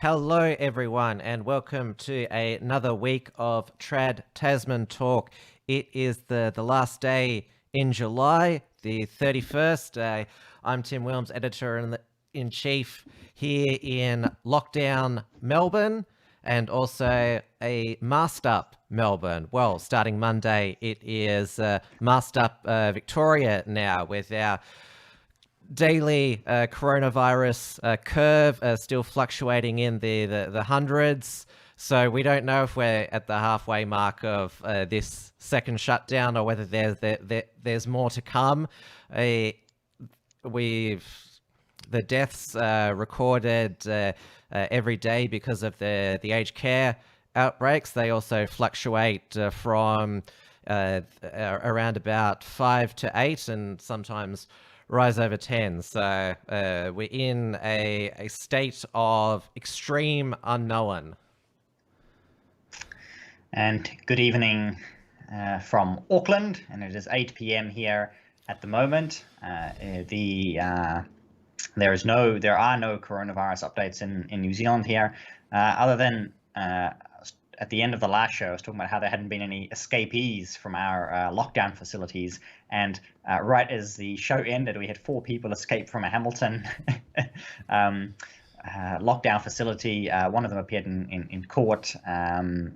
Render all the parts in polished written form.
Hello, everyone, and welcome to another week of Trad Tasman Talk. It is the last day in July, the 31st. I'm Tim Wilms, editor-in-chief here in lockdown Melbourne, and also a masked up Melbourne. Well, starting Monday, it is masked up Victoria now, with our daily coronavirus curve still fluctuating in the hundreds. So we don't know if we're at the halfway mark of this second shutdown or whether there's more to come. The deaths recorded every day because of the aged care outbreaks. They also fluctuate from around about 5 to 8 and sometimes rise over 10. So we're in a state of extreme unknown. And good evening from Auckland, and it is 8 p.m. here at the moment. There are no coronavirus updates in New Zealand here, other than at the end of the last show, I was talking about how there hadn't been any escapees from our lockdown facilities. And right as the show ended, we had 4 people escape from a Hamilton lockdown facility. One of them appeared in court. But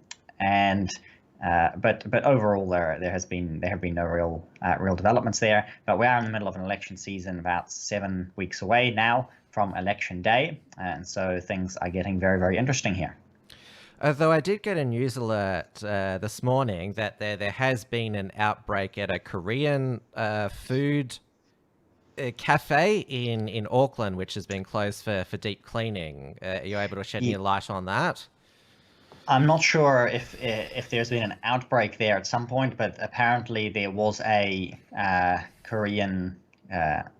overall, there have been no real developments there. But we are in the middle of an election season, about 7 weeks away now from election day. And so things are getting very, very interesting here. Although I did get a news alert this morning that there has been an outbreak at a Korean food cafe in Auckland, which has been closed for deep cleaning. Are you able to shed any light on that? I'm not sure if there's been an outbreak there at some point, but apparently there was a Korean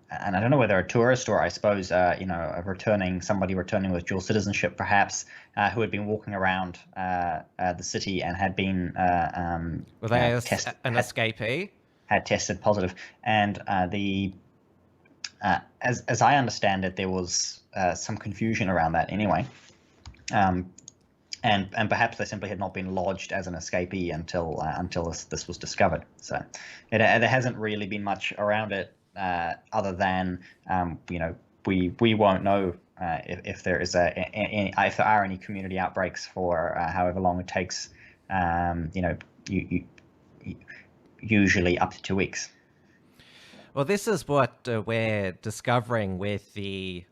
and I don't know whether a tourist or I suppose somebody returning with dual citizenship perhaps, who had been walking around the city and had been were they escapee? Had tested positive, and as I understand it, there was some confusion around that anyway, and perhaps they simply had not been lodged as an escapee until this was discovered. So there hasn't really been much around it. Other than we won't know if there is if there are any community outbreaks for however long it takes. Usually up to 2 weeks. Well, this is what we're discovering with the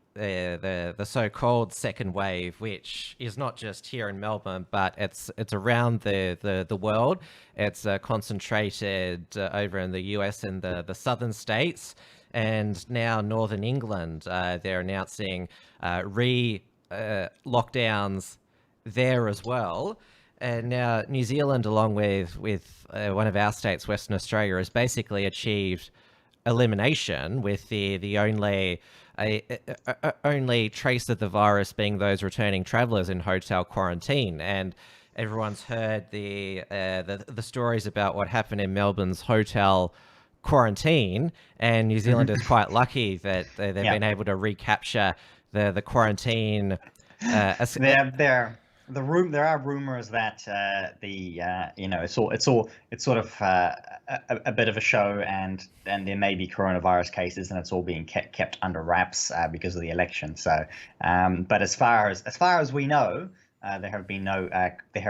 so-called second wave, which is not just here in Melbourne, but it's around the world. It's concentrated over in the US and the southern states, and now Northern England. They're announcing lockdowns there as well. And now New Zealand, along with one of our states, Western Australia, has basically achieved elimination, with the only trace of the virus being those returning travellers in hotel quarantine. And everyone's heard the stories about what happened in Melbourne's hotel quarantine, and New Zealand is quite lucky that they've been able to recapture the quarantine. There are rumors that it's sort of a bit of a show, and there may be coronavirus cases, and it's all being kept under wraps because of the election. So, but as far as we know, there have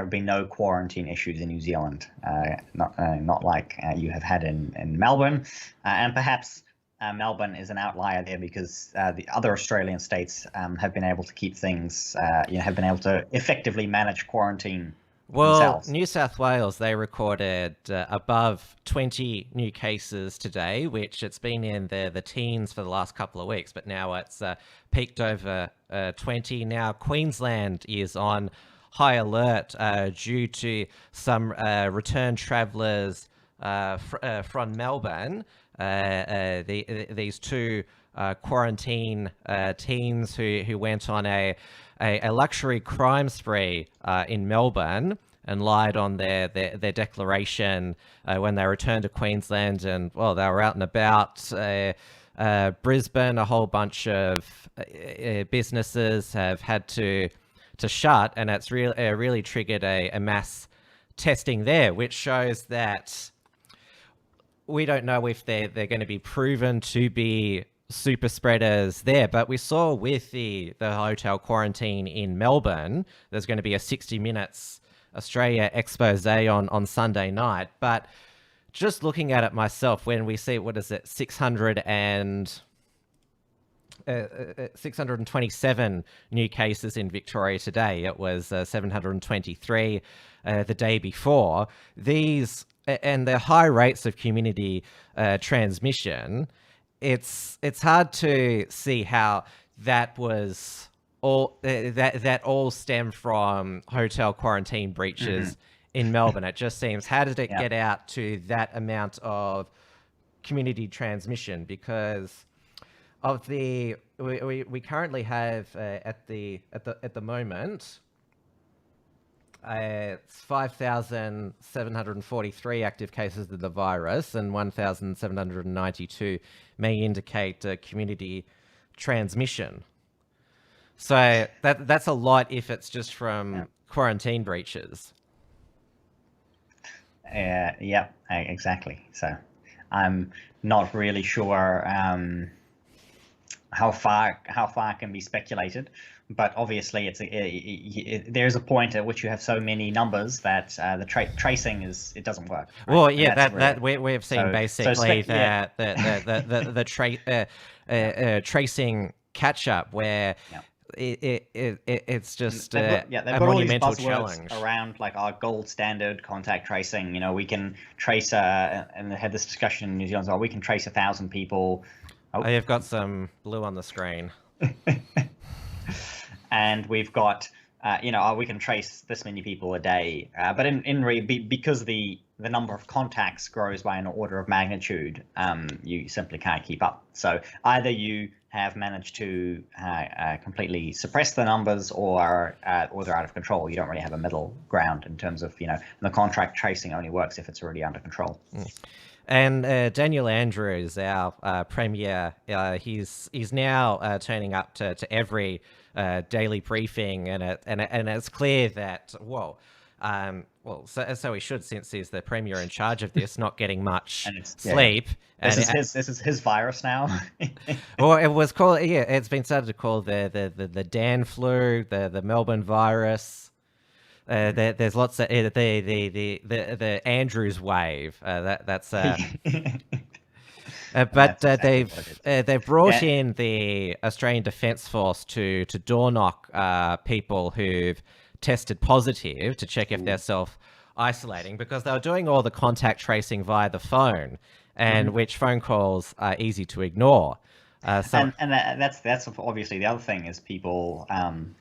been no quarantine issues in New Zealand. Not like you have had in Melbourne, and perhaps. Melbourne is an outlier there because the other Australian states have been able to keep things, have been able to effectively manage quarantine themselves. New South Wales, they recorded above 20 new cases today, which it's been in the teens for the last couple of weeks, but now it's peaked over 20. Now Queensland is on high alert due to some return travellers from Melbourne. These 2 quarantine teens who went on a luxury crime spree in Melbourne and lied on their declaration when they returned to Queensland. And well, they were out and about. Brisbane, a whole bunch of businesses have had to to shut, and it's really triggered a mass testing there, which shows that we don't know if they're going to be proven to be super spreaders there. But we saw with the hotel quarantine in Melbourne, there's going to be a 60 Minutes Australia expose on Sunday night. But just looking at it myself, when we see, what is it, 627 new cases in Victoria today. It was 723 the day before. These and the high rates of community transmission, it's hard to see how that was all that all stemmed from hotel quarantine breaches in Melbourne. It just seems, how did it get out to that amount of community transmission? Because of we currently have at the moment it's 5,743 active cases of the virus, and 1,792 may indicate community transmission. So that's a lot if it's just from quarantine breaches. Yeah, exactly. So I'm not really sure how far can be speculated, but obviously there's a point at which you have so many numbers that the tracing it doesn't work. Right? Well, yeah, that we've seen basically that the tracing catch up where. It's just they've a got all these monumental buzzwords challenge around like our gold standard contact tracing. You know, we can trace and they had this discussion in New Zealand. We can trace 1,000 people. Oh, you've got some blue on the screen. And we've got, we can trace this many people a day. But because the number of contacts grows by an order of magnitude, you simply can't keep up. So either you have managed to completely suppress the numbers, or they're out of control. You don't really have a middle ground in terms of, the contact tracing only works if it's already under control. And Daniel Andrews, our premier, he's now turning up to every daily briefing, and it's clear that so he should, since he's the premier in charge of this, not getting much sleep. This is his virus now. Well, it was called. Yeah, it's been started to call the Dan flu, the Melbourne virus. There's lots of the Andrews wave. That's. But they've brought in the Australian Defence Force to door knock people who've tested positive to check if they're self-isolating, because they were doing all the contact tracing via the phone, and which phone calls are easy to ignore. That's obviously the other thing is people,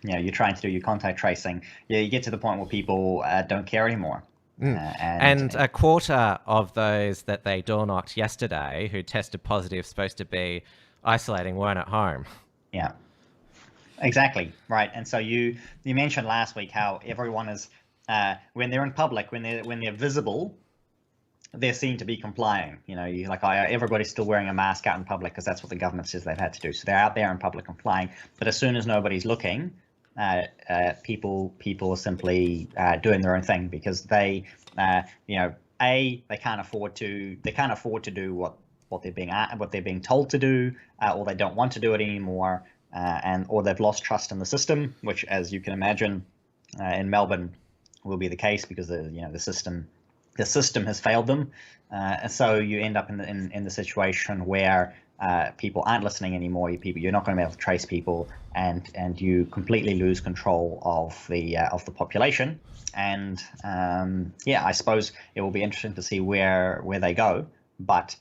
you're trying to do your contact tracing. You get to the point where people don't care anymore. And a quarter of those that they door knocked yesterday who tested positive, supposed to be isolating, weren't at home. Yeah. Exactly, right. And so you mentioned last week how everyone is when they're in public, when they're visible, they're seen to be complying. Everybody's still wearing a mask out in public because that's what the government says they've had to do. So they're out there in public complying. But as soon as nobody's looking, people are simply doing their own thing, because they can't afford to do what they're being told to do, or they don't want to do it anymore. Or they've lost trust in the system, which, as you can imagine, in Melbourne will be the case, because the system has failed them. And so you end up in the situation where people aren't listening anymore. You're not going to be able to trace people, and you completely lose control of the population. And I suppose it will be interesting to see where they go. But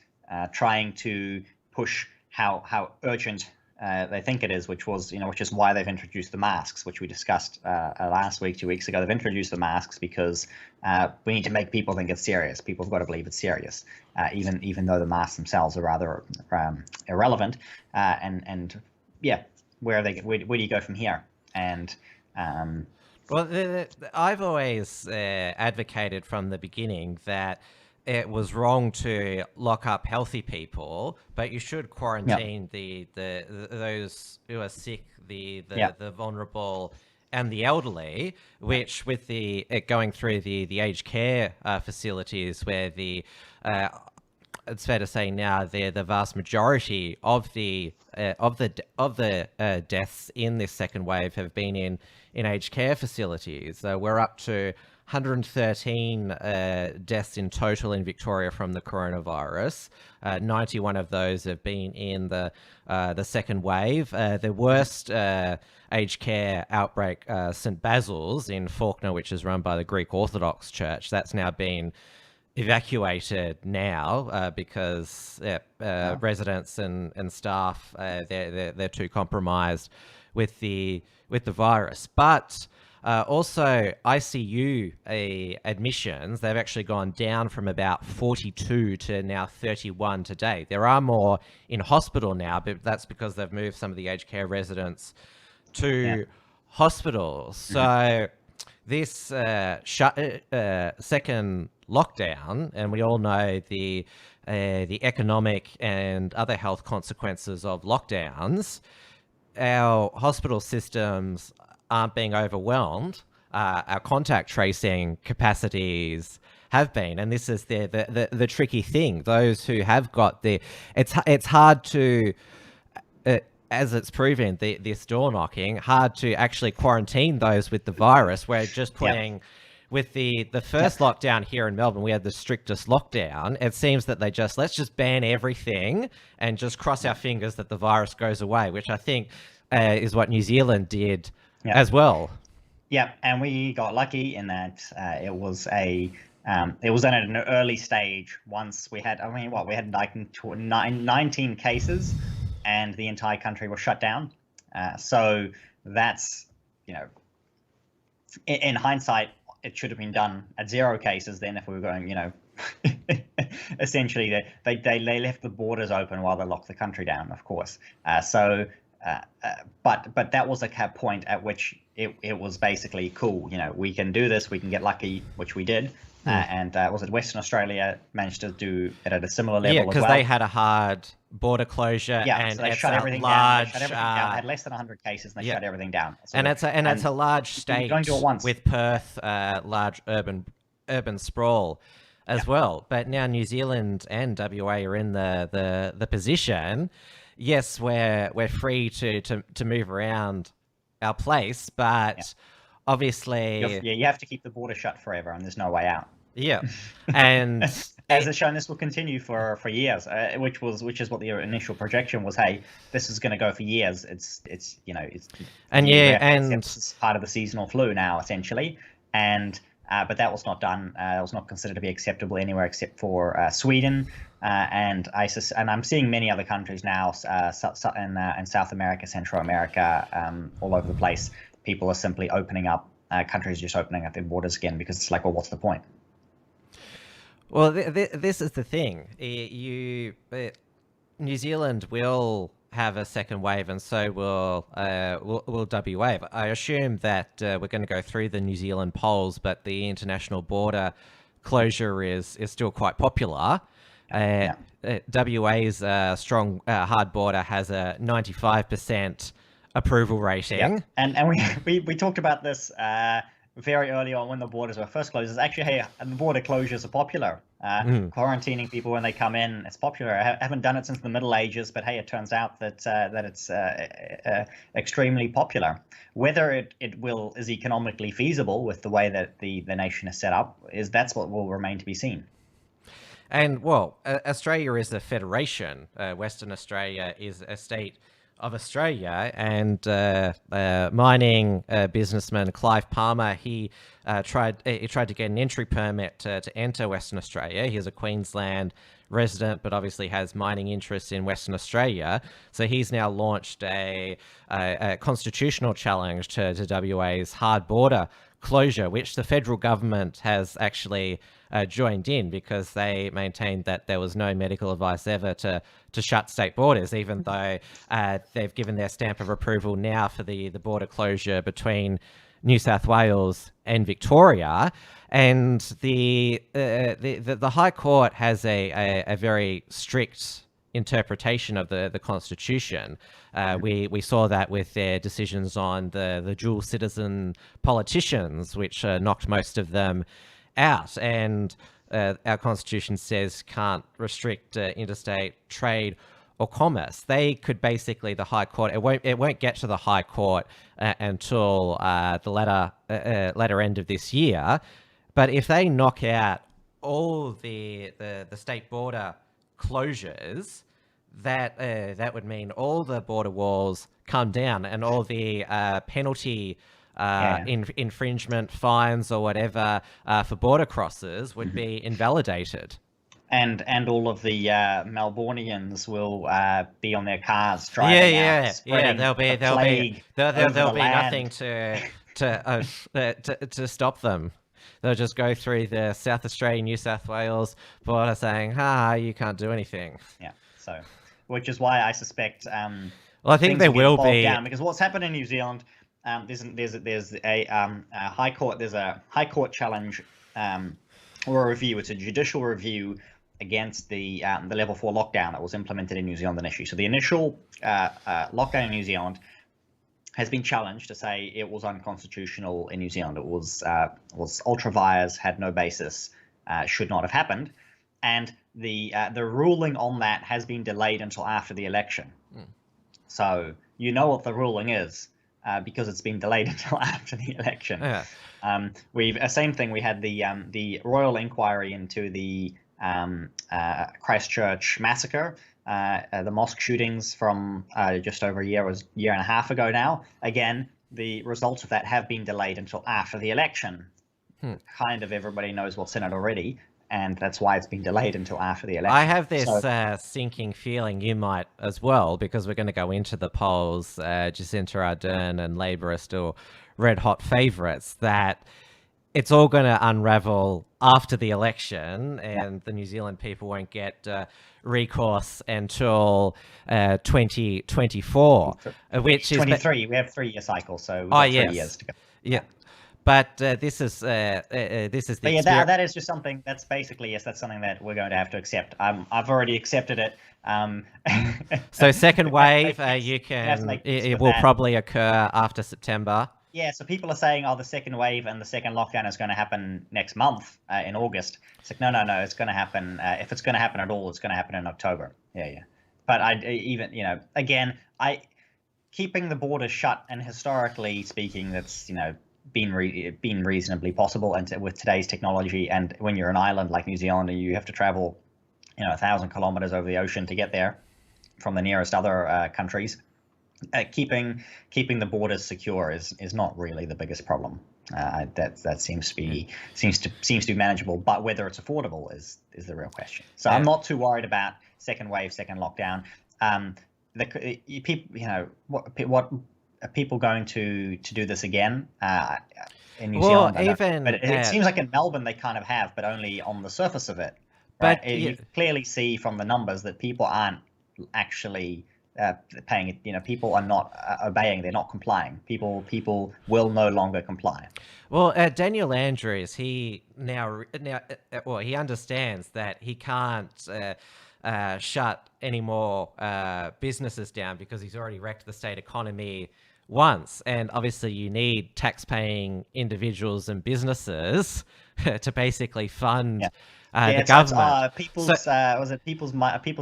trying to push how urgent they think it is, which is why they've introduced the masks, which we discussed last week, 2 weeks ago. They've introduced the masks because we need to make people think it's serious. People have got to believe it's serious, even though the masks themselves are rather irrelevant. Where do you go from here? And I've always advocated from the beginning that it was wrong to lock up healthy people, but you should quarantine the those who are sick, the vulnerable, and the elderly, which with the it going through the aged care facilities where it's fair to say now the vast majority of the deaths in this second wave have been in aged care facilities. We're up to 113 deaths in total in Victoria from the coronavirus. 91 of those have been in the second wave. The worst aged care outbreak, St Basil's in Fawkner, which is run by the Greek Orthodox Church, that's now been evacuated now because residents and staff they're too compromised with the virus. But also ICU admissions, they've actually gone down from about 42 to now 31 today. There are more in hospital now, but that's because they've moved some of the aged care residents to hospitals. So this second lockdown, and we all know the economic and other health consequences of lockdowns, our hospital systems aren't being overwhelmed. Our contact tracing capacities have been, and this is the tricky thing. Those who have got it's hard to, as it's proven, this door knocking, hard to actually quarantine those with the virus. We're just putting, with the first lockdown here in Melbourne, we had the strictest lockdown. It seems that let's just ban everything and just cross our fingers that the virus goes away, which I think is what New Zealand did as well. Yeah, and we got lucky in that it was done at an early stage. Once we had, we had like 19 cases, and the entire country was shut down. So that's, in hindsight, it should have been done at 0 cases then if we were going, essentially they left the borders open while they locked the country down, of course. But that was a point at which it was basically cool. We can do this, we can get lucky, which we did. And was it Western Australia managed to do it at a similar level as well? Yeah, because they had a hard border closure, and so they shut everything down. They shut everything down. They had less than 100 cases, and they shut everything down. So it's a large state with Perth, large urban sprawl as well. But now New Zealand and WA are in the position. Yes, we're free to move around our place, but obviously, you have to keep the border shut forever, and there's no way out. Yeah, and as it's shown, this will continue for years, which is what the initial projection was. Hey, this is going to go for years. It's it's part of the seasonal flu now, essentially, and but that was not done. That was not considered to be acceptable anywhere except for Sweden. And I'm seeing many other countries now in South America, Central America, all over the place. People are simply opening up. Countries just opening up their borders again because it's like, well, what's the point? Well, this is the thing. New Zealand will have a second wave, and so will WA. I assume that we're going to go through the New Zealand polls, but the international border closure is still quite popular. WA's strong hard border has a 95% approval rating. Yeah. And we talked about this very early on when the borders were first closed. It's actually, hey, the border closures are popular. Quarantining people when they come in, it's popular. I haven't done it since the Middle Ages, but hey, it turns out that it's extremely popular. Whether it is economically feasible with the way that the nation is set up, that's what will remain to be seen. And, well, Australia is a federation. Western Australia is a state of Australia, and mining businessman Clive Palmer, he tried to get an entry permit to enter Western Australia. He's a Queensland resident, but obviously has mining interests in Western Australia. So he's now launched a constitutional challenge to WA's hard border closure, which the federal government has actually joined in, because they maintained that there was no medical advice ever to shut state borders, even though they've given their stamp of approval now for the border closure between New South Wales and Victoria. And the High Court has a very strict interpretation of the Constitution. We saw that with their decisions on the dual citizen politicians, which knocked most of them out. And our Constitution says can't restrict interstate trade or commerce. They could basically, the High Court, it won't get to the High Court until the latter end of this year. But if they knock out all the state border closures, that would mean all the border walls come down and all the penalty infringement fines or whatever for border crosses would be invalidated. And all of the Melbournians will be on their cars driving out, There'll be nothing to stop them. They'll just go through the South Australian, New South Wales border saying, you can't do anything. Yeah, so, which is why I suspect I think there will be down, because what's happened in New Zealand, there's a high court challenge or a review. It's a judicial review against the level 4 lockdown that was implemented in New Zealand initially. So the initial lockdown in New Zealand has been challenged to say it was unconstitutional in New Zealand. It was ultra vires, had no basis, should not have happened, and the ruling on that has been delayed until after the election. So you know what the ruling is because it's been delayed until after the election. Yeah. Same thing. We had the royal inquiry into the Christchurch massacre, the mosque shootings from just over a year and a half ago now. Again, the results of that have been delayed until after the election. Kind of everybody knows what's in it already, and that's why it's been delayed until after the election. I have this sinking feeling you might as well, because we're going to go into the polls. Jacinta Ardern and Labor are still red-hot favourites, that it's all going to unravel after the election, and the New Zealand people won't get recourse until 2024, which is 23. We have 3-year cycles, so we've got 3 years to go. Yeah. But this is the. But yeah, that is just something. That's basically that's something that we're going to have to accept. I've already accepted it. So second wave, it will probably occur after September. Yeah, so people are saying, the second wave and the second lockdown is going to happen next month in August. It's like, no, it's going to happen. If it's going to happen at all, it's going to happen in October. Yeah. But keeping the border shut, and historically speaking, that's been reasonably possible, and with today's technology, and when you're an island like New Zealand and you have to travel 1,000 kilometers over the ocean to get there from the nearest other countries, keeping the borders secure is not really the biggest problem. That seems to be manageable, but whether it's affordable is the real question. So I'm not too worried about second wave, second lockdown. What are people going to do this again in New Zealand? But it seems like in Melbourne they kind of have, but only on the surface of it. Right? But you clearly see from the numbers that people aren't actually paying it. People are not obeying. They're not complying. People will no longer comply. Well, Daniel Andrews, he he understands that he can't shut any more businesses down because he's already wrecked the state economy once, and obviously you need tax-paying individuals and businesses to basically fund the government. People's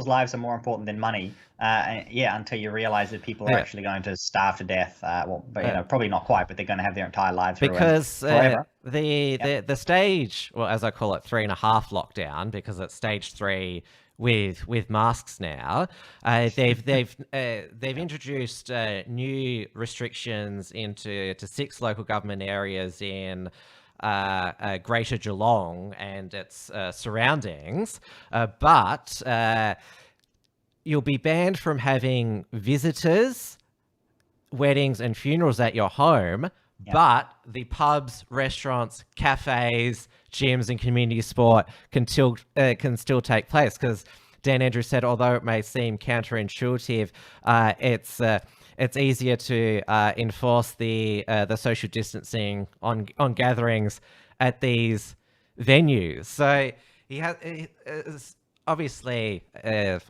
lives are more important than money. Until you realize that people are actually going to starve to death. Probably not quite, but they're going to have their entire lives because the stage, well, as I call it, 3.5 lockdown, because it's stage 3 with masks now. They've introduced new restrictions into 6 local government areas in Greater Geelong and its surroundings, but you'll be banned from having visitors, weddings and funerals at your home, but the pubs, restaurants, cafes, gyms and community sport can still take place, because Dan Andrews said, although it may seem counterintuitive, it's easier to enforce the social distancing on gatherings at these venues. So obviously,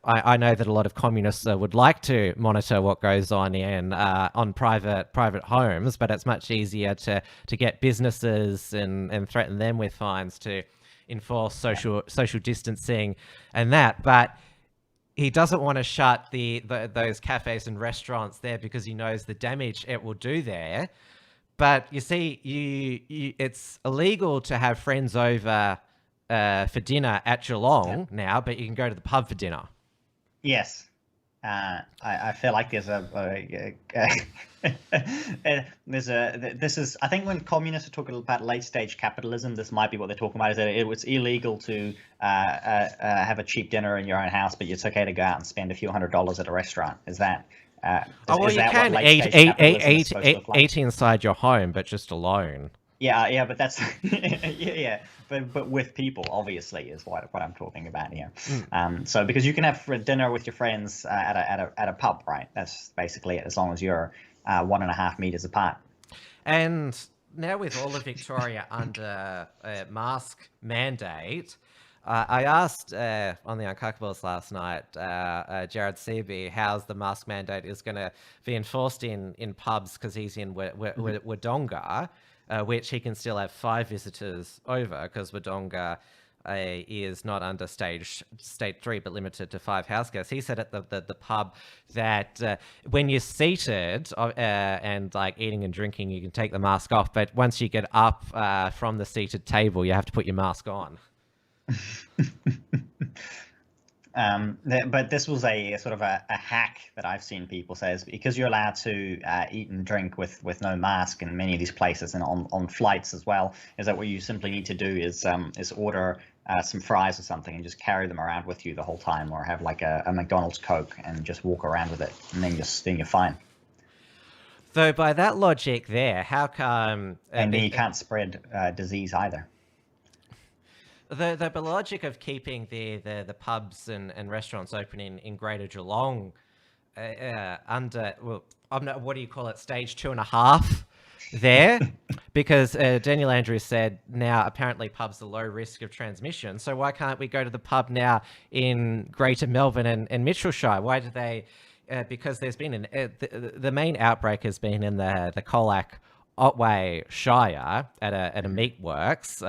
I know that a lot of communists would like to monitor what goes on in on private homes, but it's much easier to get businesses and threaten them with fines to enforce Yeah. social distancing and that. But he doesn't want to shut those cafes and restaurants there because he knows the damage it will do there. But you see, it's illegal to have friends over for dinner at Yeah. Geelong now, but you can go to the pub for dinner. Yes. I feel like there's this is, I think when communists are talking about late stage capitalism, this might be what they're talking about, is that it was illegal to have a cheap dinner in your own house, but it's okay to go out and spend a few $100s at a restaurant. Is that Oh, well, is you that what can late stage capitalism is supposed to look like? eat inside your home, but just alone. Yeah, but that's yeah, but with people, obviously, is what I'm talking about here. So because you can have dinner with your friends at a pub, right? That's basically it, as long as you're 1.5 meters apart. And now with all of Victoria under a mask mandate, I asked on the Uncockables last night, Jared Seaby, how's the mask mandate is going to be enforced in pubs because he's in Wodonga, which he can still have 5 visitors over because Wodonga is not under state 3 but limited to 5 house guests. He said at the pub that when you're seated and like eating and drinking, you can take the mask off, but once you get up from the seated table, you have to put your mask on. But this was a sort of a hack that I've seen people say, is because you're allowed to eat and drink with no mask in many of these places and on flights as well, is that what you simply need to do is order some fries or something and just carry them around with you the whole time, or have like a McDonald's Coke and just walk around with it, and then you're fine. Though by that logic there, how come... And then you can't spread disease either. The logic of keeping the pubs and restaurants open in Greater Geelong under, well, I'm not, what do you call it, stage 2.5 there? Because Daniel Andrews said now apparently pubs are low risk of transmission. So why can't we go to the pub now in Greater Melbourne and Mitchellshire? Why do they... because there's been the main outbreak has been in the Colac Otway Shire at a meatworks,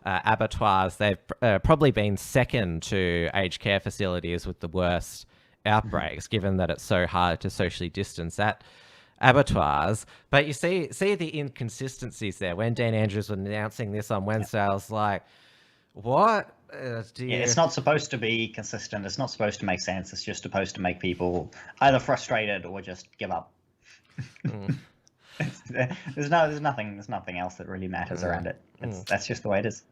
abattoirs. They've probably been second to aged care facilities with the worst outbreaks, given that it's so hard to socially distance at abattoirs. But you see the inconsistencies there. When Dan Andrews was announcing this on Wednesday, I was like, what? It's not supposed to be consistent. It's not supposed to make sense. It's just supposed to make people either frustrated or just give up. There's nothing else that really matters around it. That's just the way it is.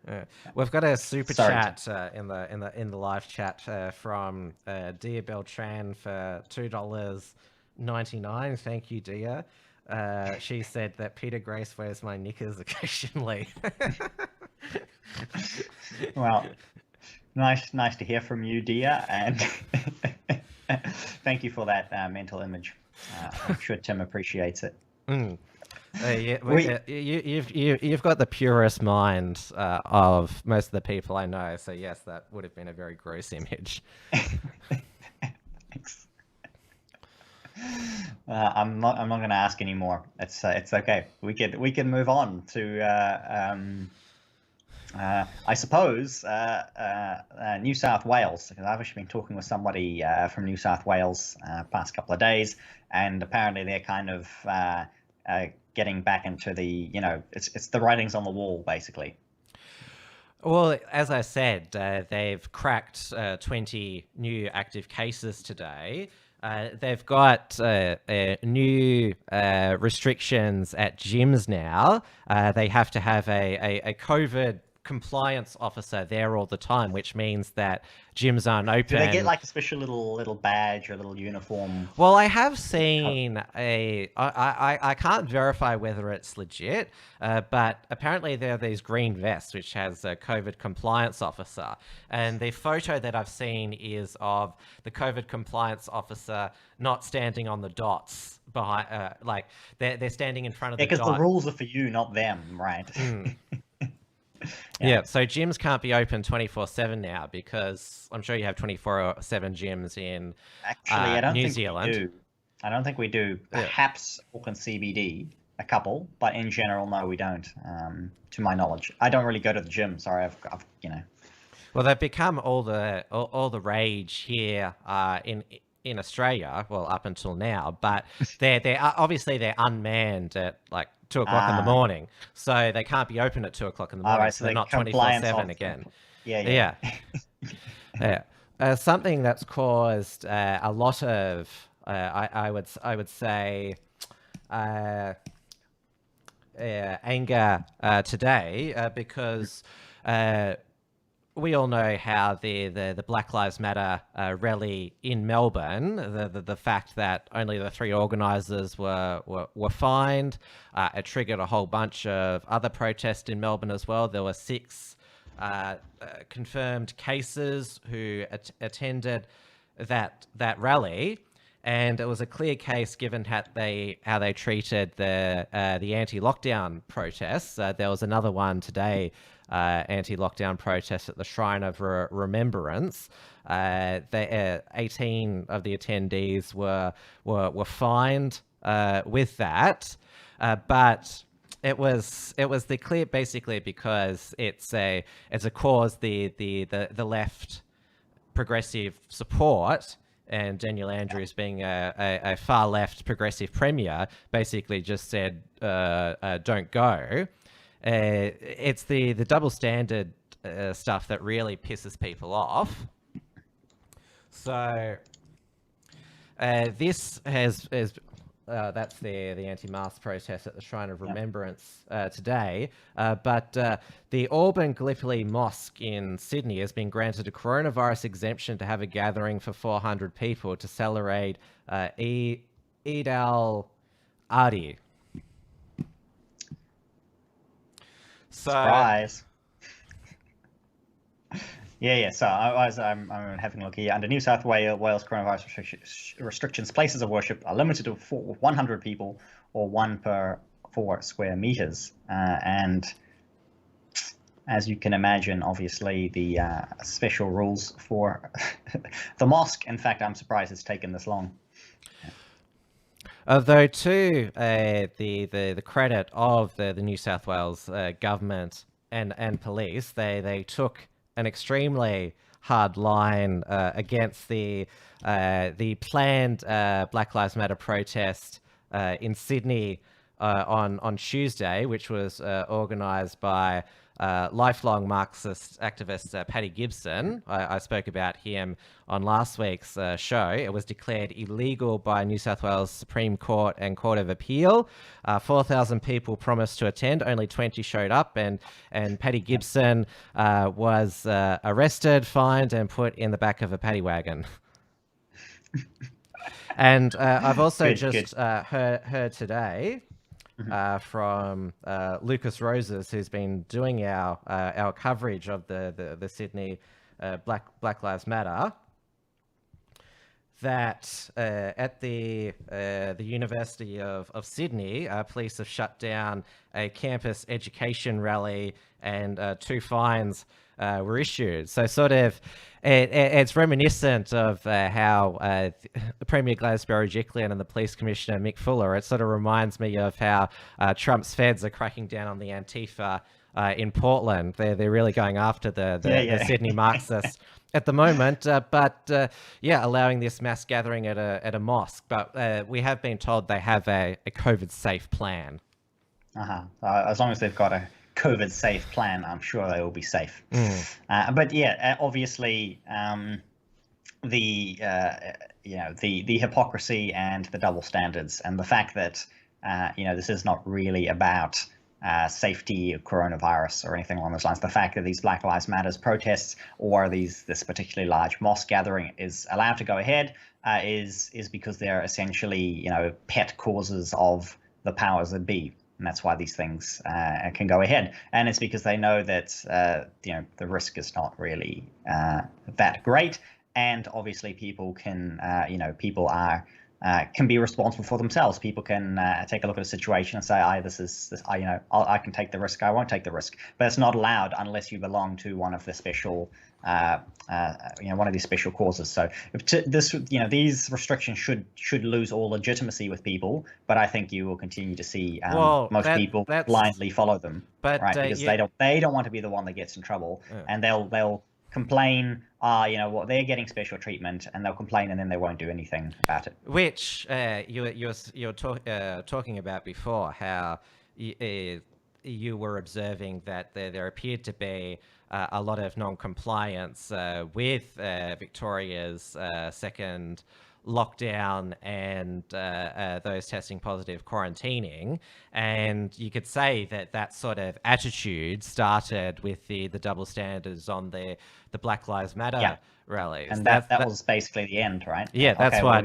We've got a super chat in the live chat from Dia Beltran for $2.99. Thank you, Dia. She said that Peter Grace wears my knickers occasionally. Well, nice to hear from you, Dia, and thank you for that mental image. I'm sure Tim appreciates it. You've got the purest mind of most of the people I know, so yes, that would have been a very gross image. Thanks. I'm not going to ask anymore. It's okay. We can move on to I suppose New South Wales, because I've actually been talking with somebody from New South Wales past couple of days, and apparently they're kind of getting back into the, it's the writings on the wall, basically. Well, as I said, they've cracked 20 new active cases today. They've got new restrictions at gyms now. They have to have a COVID compliance officer there all the time, which means that gyms aren't open. Do they get like a special little badge or little uniform? Well, I have seen I can't verify whether it's legit, but apparently there are these green vests which has a COVID compliance officer, and the photo that I've seen is of the COVID compliance officer not standing on the dots behind, like they're standing in front of the because dot. the rules are for you, not them, right? Yeah. Yeah, so gyms can't be open 24/7 now because I'm sure you have 24/7 gyms in Actually, I don't New think we Zealand. do. I don't think we do. Yeah. Perhaps Auckland CBD, a couple, but in general, no, we don't. To my knowledge, I don't really go to the gym. Sorry, Well, they've become all the rage here in Australia. Well, up until now, but they're obviously they're unmanned at like 2 o'clock in the Ah, morning, so they can't be open at 2 o'clock in the all morning. right. So So they're the not 24 compliance seven of, again. yeah, Yeah, yeah. yeah. Something that's caused a lot of I would say uh, anger today because. We all know how the Black Lives Matter rally in Melbourne, the fact that only the three organisers were fined, it triggered a whole bunch of other protests in Melbourne as well. There were six confirmed cases who attended that rally, and it was a clear case given how they treated the anti-lockdown protests. There was another one today, anti-lockdown protest at the Shrine of Remembrance. 18 of the attendees were fined with that, but it was the clear basically because it's a cause the left progressive support, and Daniel Andrews being a far left progressive premier basically just said don't go. It's the double standard stuff that really pisses people off. So this has that's the anti-mask protest at the Shrine of Yeah. Remembrance today. But the Auburn Gallipoli Mosque in Sydney has been granted a coronavirus exemption to have a gathering for 400 people to celebrate Eid al-Adha. So, Surprise. Yeah. So I'm having a look here. Under New South Wales coronavirus restrictions, places of worship are limited to 100 people or 1 per 4 square meters. And as you can imagine, obviously the special rules for the mosque. In fact, I'm surprised it's taken this long. Though to the credit of the New South Wales government and police, they took an extremely hard line against the planned Black Lives Matter protest in Sydney on Tuesday, which was organised by lifelong Marxist activist Paddy Gibson. I spoke about him on last week's show. It was declared illegal by New South Wales Supreme Court and Court of Appeal. 4,000 people promised to attend. Only 20 showed up, and Paddy Gibson was arrested, fined, and put in the back of a paddy wagon. And I've also Good. heard today from Lucas Roses, who's been doing our coverage of the Sydney Black Lives Matter, that at the University of Sydney, police have shut down a campus education rally, and 2 fines were issued. So sort of it's reminiscent of how Premier Gladys Berejiklian and the police commissioner Mick Fuller, it sort of reminds me of how Trump's feds are cracking down on the Antifa in Portland. They're really going after the Sydney Marxists at the moment, but allowing this mass gathering at a mosque. But we have been told they have a COVID safe plan. As long as they've got a COVID safe plan, I'm sure they will be safe. But yeah, obviously, the hypocrisy and the double standards, and the fact that this is not really about safety of coronavirus or anything along those lines. The fact that these Black Lives Matters protests or this particularly large mosque gathering is allowed to go ahead is because they're essentially pet causes of the powers that be. And that's why these things can go ahead. And it's because they know that the risk is not really that great. And obviously people can people are can be responsible for themselves. People can take a look at a situation and say, I can take the risk. I won't take the risk. But it's not allowed unless you belong to one of the special, one of these special causes. So these restrictions should lose all legitimacy with people. But I think you will continue to see most people blindly follow them, but right? Because they don't want to be the one that gets in trouble, and they'll complain, they're getting special treatment, and they'll complain, and then they won't do anything about it. Which you're talking about before, how you were observing that there appeared to be a lot of non-compliance with Victoria's second lockdown and those testing positive quarantining, and you could say that sort of attitude started with the double standards on the Black Lives Matter rallies, and that was basically the end, right? Yeah, that's what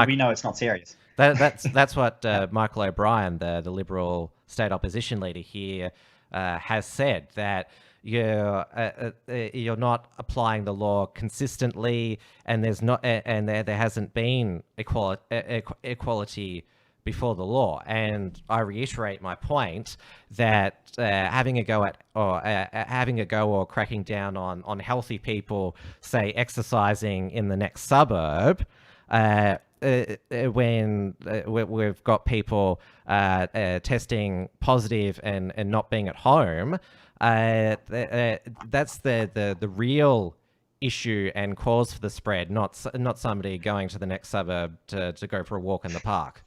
we know it's not serious. That's what Michael O'Brien, the Liberal state opposition leader here, has said, that you're not applying the law consistently, and there hasn't been equality before the law. And I reiterate my point that having a go or cracking down on healthy people, say exercising in the next suburb, when we've got people testing positive and not being at home, that's the real issue and cause for the spread, not somebody going to the next suburb to go for a walk in the park.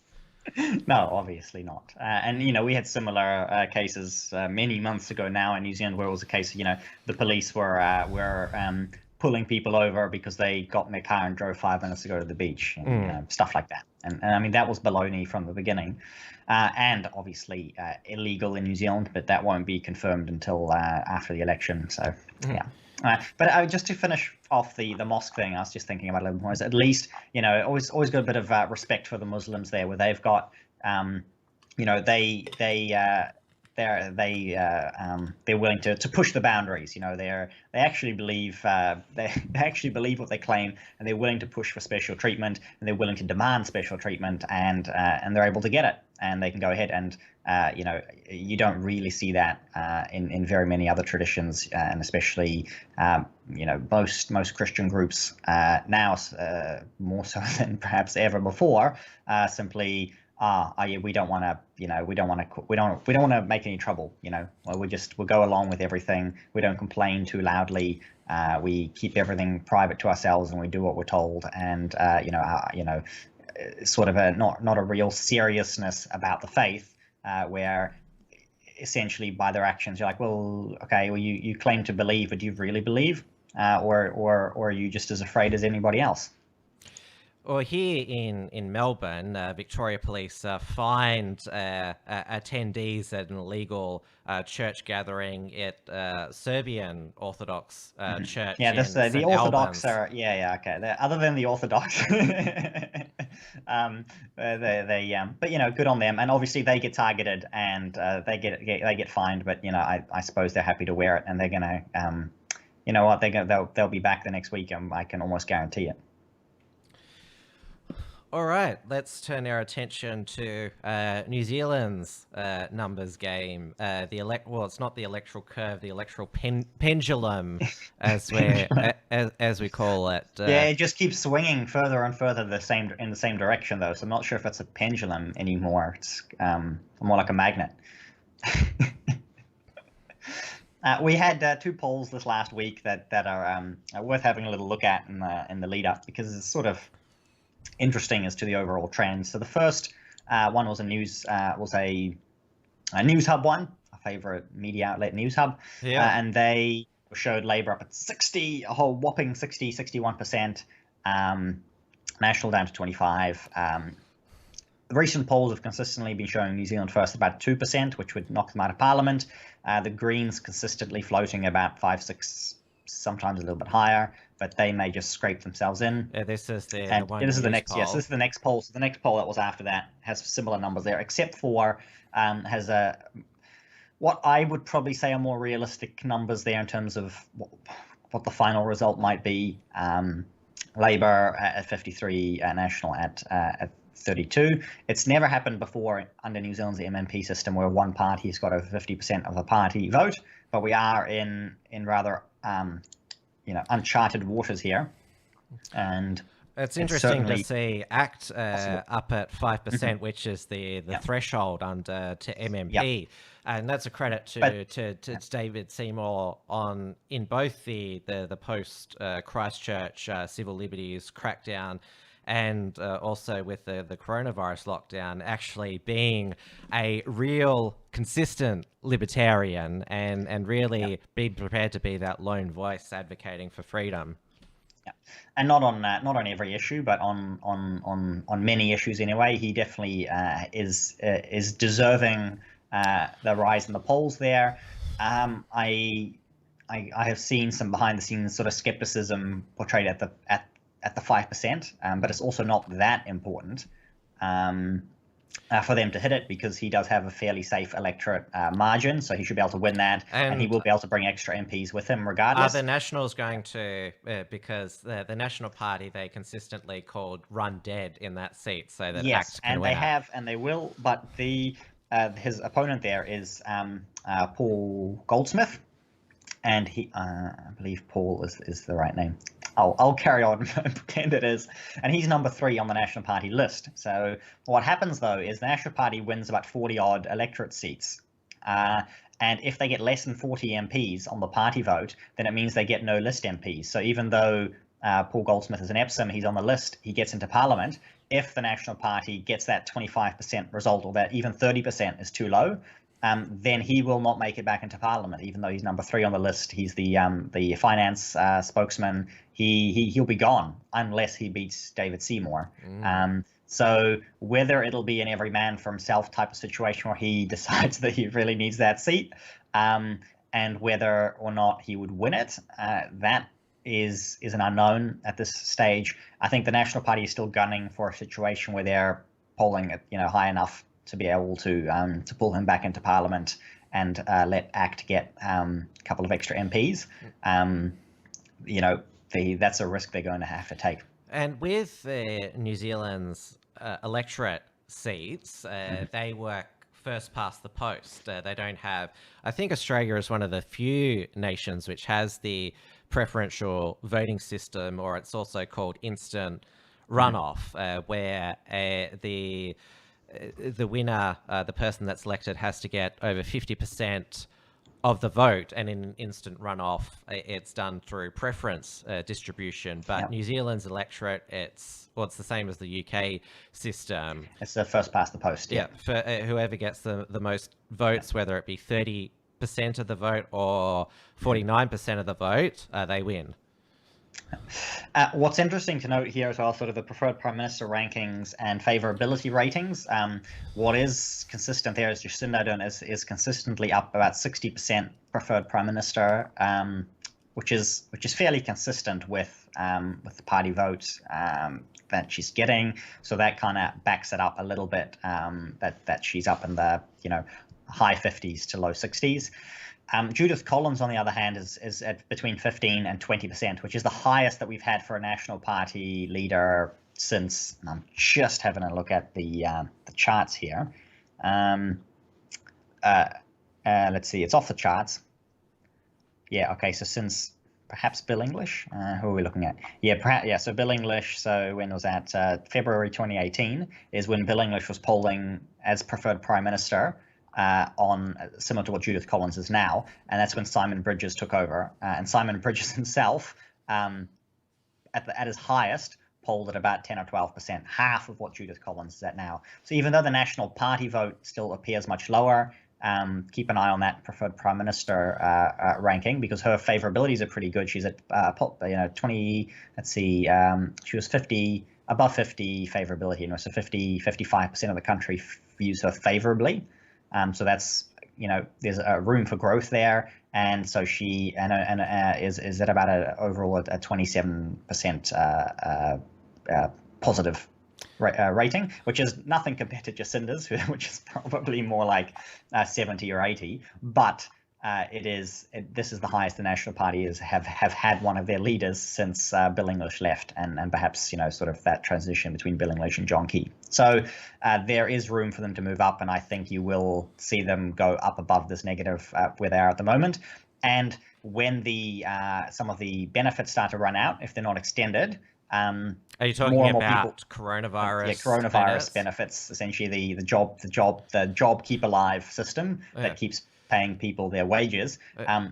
No, obviously not. And we had similar cases many months ago now in New Zealand, where it was a case of the police were pulling people over because they got in their car and drove 5 minutes to go to the beach, and stuff like that. And I mean, that was baloney from the beginning, and obviously illegal in New Zealand, but that won't be confirmed until after the election. So yeah. But just to finish off the mosque thing, I was just thinking about a little more. Is at least always got a bit of respect for the Muslims there, where they've got they're willing to push the boundaries. They actually believe they actually believe what they claim, and they're willing to push for special treatment, and they're willing to demand special treatment, and they're able to get it, and they can go ahead. And you don't really see that in very many other traditions, and especially most Christian groups now, more so than perhaps ever before, simply we don't want to make any trouble. We'll go along with everything. We don't complain too loudly. We keep everything private to ourselves, and we do what we're told. And sort of not a real seriousness about the faith, where essentially by their actions you're like, well, okay, well you claim to believe, but do you really believe, or are you just as afraid as anybody else? Well, here in Melbourne, Victoria Police fined attendees at an illegal church gathering at Serbian Orthodox church. Yeah, the St. Orthodox Albans. are okay. Other than the Orthodox, but good on them. And obviously they get targeted, and they get fined. But I suppose they're happy to wear it, and they're gonna they'll be back the next week. I can almost guarantee it. All right, let's turn our attention to New Zealand's numbers game. It's not the electoral curve, the electoral pendulum, as we call it. Yeah, it just keeps swinging further and further in the same direction, though. So I'm not sure if it's a pendulum anymore. It's more like a magnet. We had 2 polls this last week that are worth having a little look at in the lead up, because it's sort of interesting as to the overall trend. So the first one was a news hub one, a favorite media outlet, News Hub, and they showed Labour up at 60, a whole whopping 61%, National down to 25. The recent polls have consistently been showing New Zealand First about 2%, which would knock them out of Parliament. The Greens consistently floating about 5, 6, sometimes a little bit higher, but they may just scrape themselves in. Yeah, this is the next poll. Yes, this is the next poll. So the next poll that was after that has similar numbers there, except for has what I would probably say are more realistic numbers there in terms of what the final result might be. Labor at 53, National at 32. It's never happened before under New Zealand's MMP system where one party has got over 50% of the party vote, but we are in rather uncharted waters here, and It's it's interesting to certainly see ACT possible. up at 5%, which is the Yeah, threshold under to yeah, MMP, and that's a credit but to David Seymour on in both the post Christchurch civil liberties crackdown, and also with the coronavirus lockdown, actually being a real consistent libertarian and yeah. really be prepared to be that lone voice advocating for freedom. Yeah, and not on every issue, but on many issues anyway. He definitely is deserving the rise in the polls there. I have seen some behind the scenes sort of skepticism portrayed at the 5%, but it's also not that important. For them to hit it, because he does have a fairly safe electorate margin, so he should be able to win that, and he will be able to bring extra MPs with him regardless. Are the Nationals going to, because the National Party, they consistently called run dead in that seat so that Yes, ACT can and win they it? have, and they will, but his opponent there is Paul Goldsmith, and I believe Paul is the right name. I'll carry on and pretend it is. And he's number 3 on the National Party list. So what happens, though, is the National Party wins about 40-odd electorate seats. And if they get less than 40 MPs on the party vote, then it means they get no list MPs. So even though Paul Goldsmith is an Epsom, he's on the list, he gets into Parliament. If the National Party gets that 25% result, or that even 30% is too low, then he will not make it back into Parliament, even though he's number 3 on the list. He's the finance spokesman. He'll be gone unless he beats David Seymour. So whether it'll be an every man for himself type of situation where he decides that he really needs that seat, and whether or not he would win it, that is an unknown at this stage. I think the National Party is still gunning for a situation where they're polling at high enough to be able to pull him back into Parliament and let ACT get a couple of extra MPs. That's a risk they're going to have to take. And with New Zealand's electorate seats, they work first past the post. They don't have. I think Australia is one of the few nations which has the preferential voting system, or it's also called instant runoff, where the winner, the person that's elected, has to get over 50% of the vote, and in an instant runoff, it's done through preference distribution. But New Zealand's electorate, it's the same as the UK system. It's the first past the post. Yeah, for whoever gets the most votes, whether it be 30% of the vote or 49% of the vote, they win. What's interesting to note here as well, sort of the preferred prime minister rankings and favourability ratings. What is consistent there is Jacinda Ardern is consistently up about 60% preferred prime minister, which is fairly consistent with the party votes that she's getting. So that kind of backs it up a little bit, that she's up in the high 50s to low 60s. Judith Collins, on the other hand, is at between 15 and 20%, which is the highest that we've had for a National Party leader since. And I'm just having a look at the charts here. Let's see, it's off the charts. Yeah, okay, so since perhaps Bill English, who are we looking at? So Bill English, so when was that? February 2018 is when Bill English was polling as preferred prime minister, on similar to what Judith Collins is now, and that's when Simon Bridges took over. And Simon Bridges himself, at his highest, polled at about 10 or 12%, half of what Judith Collins is at now. So even though the National Party vote still appears much lower, keep an eye on that preferred prime minister ranking, because her favorabilities are pretty good. She's at 20. Let's see, she was above 50 favorability, so 55% of the country views her favorably. So that's, there's a room for growth there, and so she is at about overall a 27% positive rating, which is nothing compared to Jacinda's, which is probably more like 70 or 80. But this is the highest the National Party have had one of their leaders since Bill English left, and perhaps sort of that transition between Bill English and John Key. So there is room for them to move up, and I think you will see them go up above this negative where they are at the moment. And when some of the benefits start to run out, if they're not extended. Are you talking about coronavirus? Yeah, coronavirus benefits, essentially the job keep alive system that keeps paying people their wages.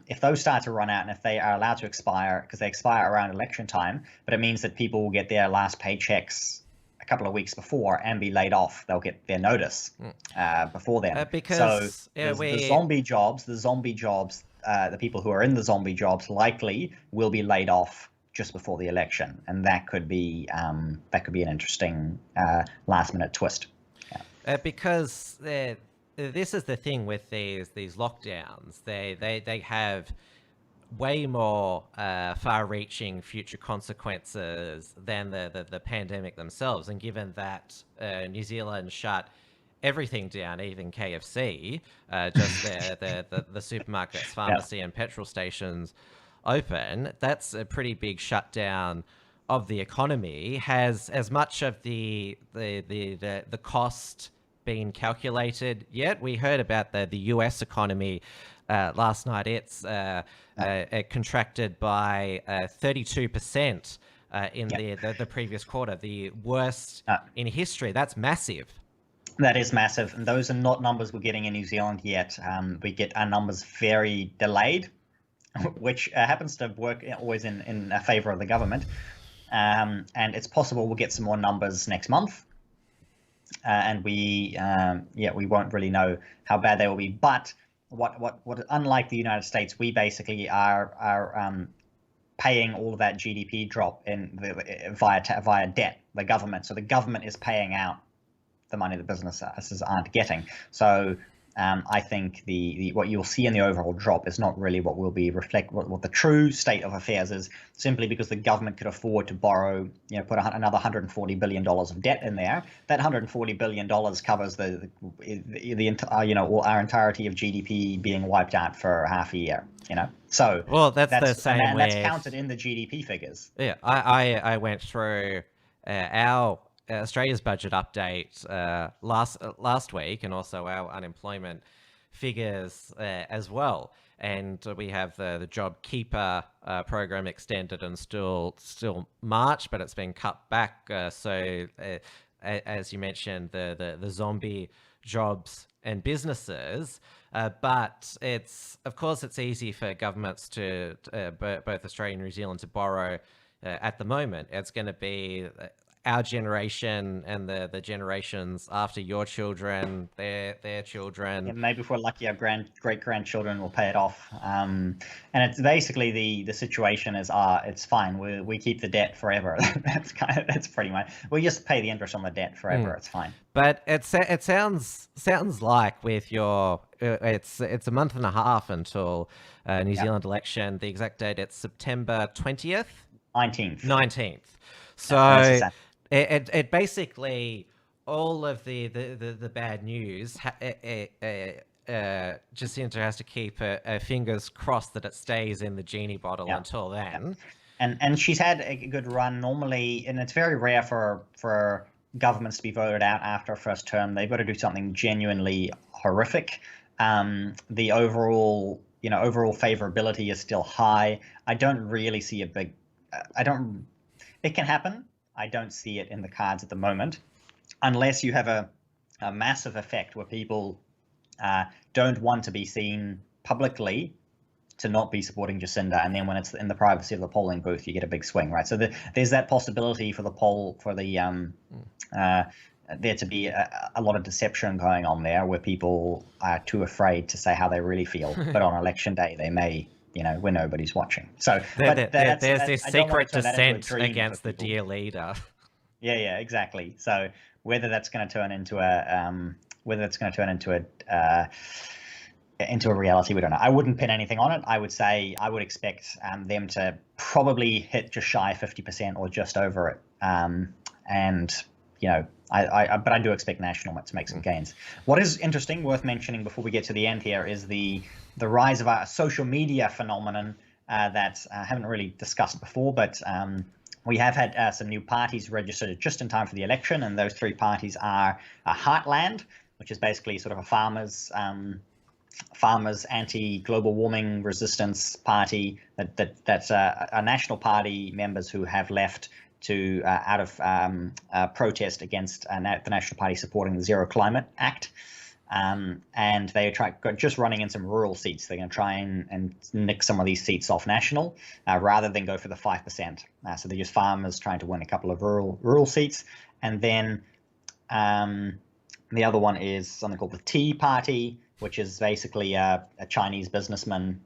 If those start to run out, and if they are allowed to expire, because they expire around election time, but it means that people will get their last paychecks a couple of weeks before and be laid off. They'll get their notice before then. Because the zombie jobs, the people who are in the zombie jobs likely will be laid off just before the election, and that could be an interesting last minute twist. Because this is the thing with these lockdowns. They have way more far-reaching future consequences than the pandemic themselves. And given that New Zealand shut everything down, even KFC, just the supermarkets, pharmacy, and petrol stations open, that's a pretty big shutdown of the economy. Has as much of the cost been calculated yet? We heard about the US economy last night. It's contracted by 32% in the previous quarter, the worst in history. That's massive. That is massive, and those are not numbers we're getting in New Zealand yet. We get our numbers very delayed, which happens to work always in favor of the government. And it's possible we'll get some more numbers next month. And we won't really know how bad they will be. But what unlike the United States, we basically are paying all of that GDP drop via debt, the government. So the government is paying out the money the businesses aren't getting. So I think what you'll see in the overall drop is not really what will be what the true state of affairs is, simply because the government could afford to borrow, put another $140 billion of debt in there. That $140 billion covers the our entirety of GDP being wiped out for half a year. So that's the same. And that's counted in the GDP figures. Yeah, I went through our Australia's budget update last week, and also our unemployment figures as well. And we have the JobKeeper program extended and still March, but it's been cut back. So as you mentioned, the zombie jobs and businesses. But of course it's easy for governments to both Australia and New Zealand to borrow at the moment. It's going to be our generation and the generations after your children, their children. Yeah, maybe if we're lucky, our great grandchildren will pay it off. And it's basically the situation is, it's fine. We keep the debt forever. that's pretty much. We just pay the interest on the debt forever. It's fine. But it sounds like with your it's a month and a half until New Zealand election. The exact date, it's September 20th. 19th. So. It basically, all of the bad news, Jacinta has to keep her fingers crossed that it stays in the genie bottle until then. And she's had a good run normally, and it's very rare for governments to be voted out after a first term. They've got to do something genuinely horrific. The overall favorability is still high. I don't really see it can happen. I don't see it in the cards at the moment, unless you have a massive effect where people don't want to be seen publicly to not be supporting Jacinda, and then when it's in the privacy of the polling booth, you get a big swing, right? So there's that possibility for there to be a lot of deception going on there, where people are too afraid to say how they really feel, but on election day they may. When nobody's watching. So there's this secret dissent against the dear leader. Yeah, exactly. So whether that's going to turn into a reality, we don't know. I wouldn't pin anything on it. I would say I would expect them to probably hit just shy of 50% or just over it. And but I do expect National to make some gains. What is interesting, worth mentioning before we get to the end here, is the rise of a social media phenomenon that I haven't really discussed before, but we have had some new parties registered just in time for the election, and those three parties are Heartland, which is basically sort of a farmers anti-global warming resistance party that's a national party members who have left to out of protest against the National Party supporting the Zero Climate Act. And they are just running in some rural seats. They're going to try and nick some of these seats off national rather than go for the 5%. So they're just farmers trying to win a couple of rural seats. And then the other one is something called the Tea Party, which is basically a Chinese businessman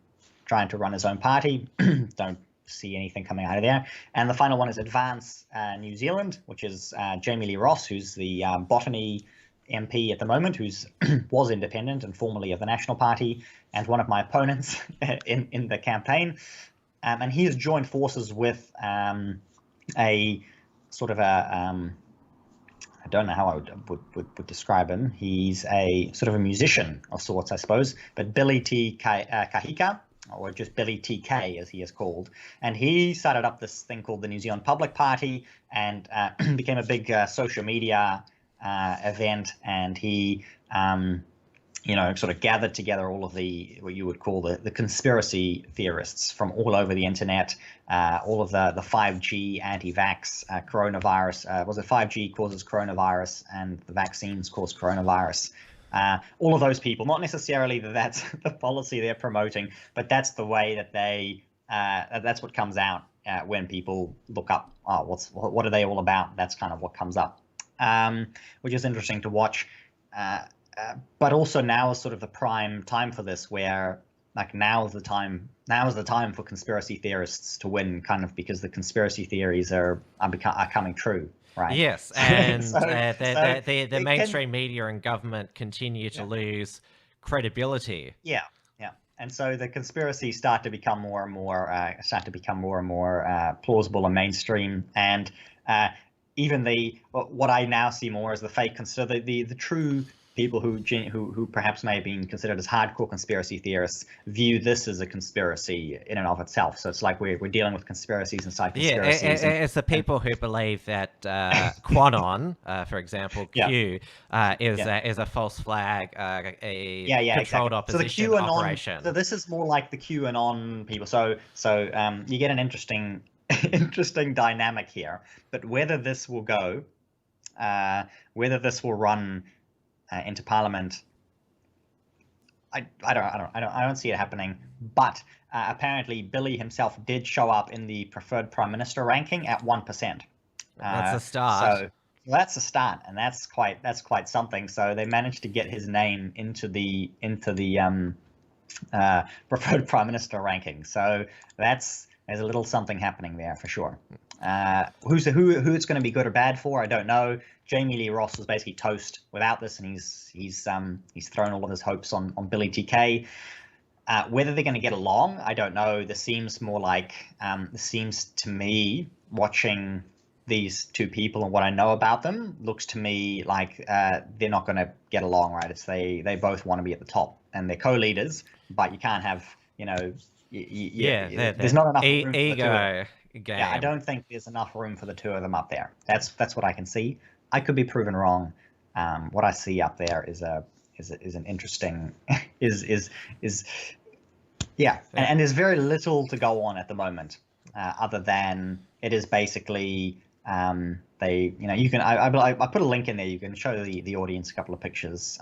trying to run his own party. Don't see anything coming out of there. And the final one is Advance New Zealand, which is Jamie Lee Ross, who's the botany MP at the moment, who's was independent and formerly of the National Party, and one of my opponents in the campaign. And he has joined forces with a sort of a I don't know how I would describe him. He's a sort of a musician of sorts, I suppose, but Billy T. Kahika, or just Billy TK as he is called. And he started up this thing called the New Zealand Public Party and became a big social media event. And he, sort of gathered together all of what you would call the conspiracy theorists from all over the internet, all of the 5G anti-vax coronavirus. Was it 5G causes coronavirus and the vaccines cause coronavirus? All of those people, not necessarily that's the policy they're promoting, but that's the way that that's what comes out when people look up, what are they all about? That's kind of what comes up, which is interesting to watch. But also now is sort of the prime time for this, where like now is the time for conspiracy theorists to win, kind of because the conspiracy theories are coming true. Right. Yes, and the mainstream media and government continue to lose credibility. Yeah, and so the conspiracies start to become more and more plausible and mainstream, and even what I now see more as the fake, the true people who perhaps may have been considered as hardcore conspiracy theorists view this as a conspiracy in and of itself. So it's like we're dealing with conspiracies inside conspiracies. Yeah, it's the people who believe that QAnon, for example, Q, is a false flag, a controlled opposition operation. So this is more like the QAnon people. So you get an interesting dynamic here. But whether this will go, whether this will run into Parliament, I don't see it happening. But apparently, Billy himself did show up in the preferred Prime Minister ranking at 1%. That's a start. So that's a start, and that's quite something. So they managed to get his name into the preferred Prime Minister ranking. So there's a little something happening there for sure. Who it's going to be good or bad for, I don't know. Jamie Lee Ross was basically toast without this, and he's thrown all of his hopes on Billy TK. Whether they're going to get along, I don't know. This seems to me, watching these two people and what I know about them, looks to me like they're not going to get along, right? It's they both want to be at the top, and they're co-leaders, but you can't have, there's not enough room ego. Game. Yeah, I don't think there's enough room for the two of them up there. That's what I can see. I could be proven wrong. What I see up there is an interesting and there's very little to go on at the moment, other than it is basically you can I put a link in there. You can show the audience a couple of pictures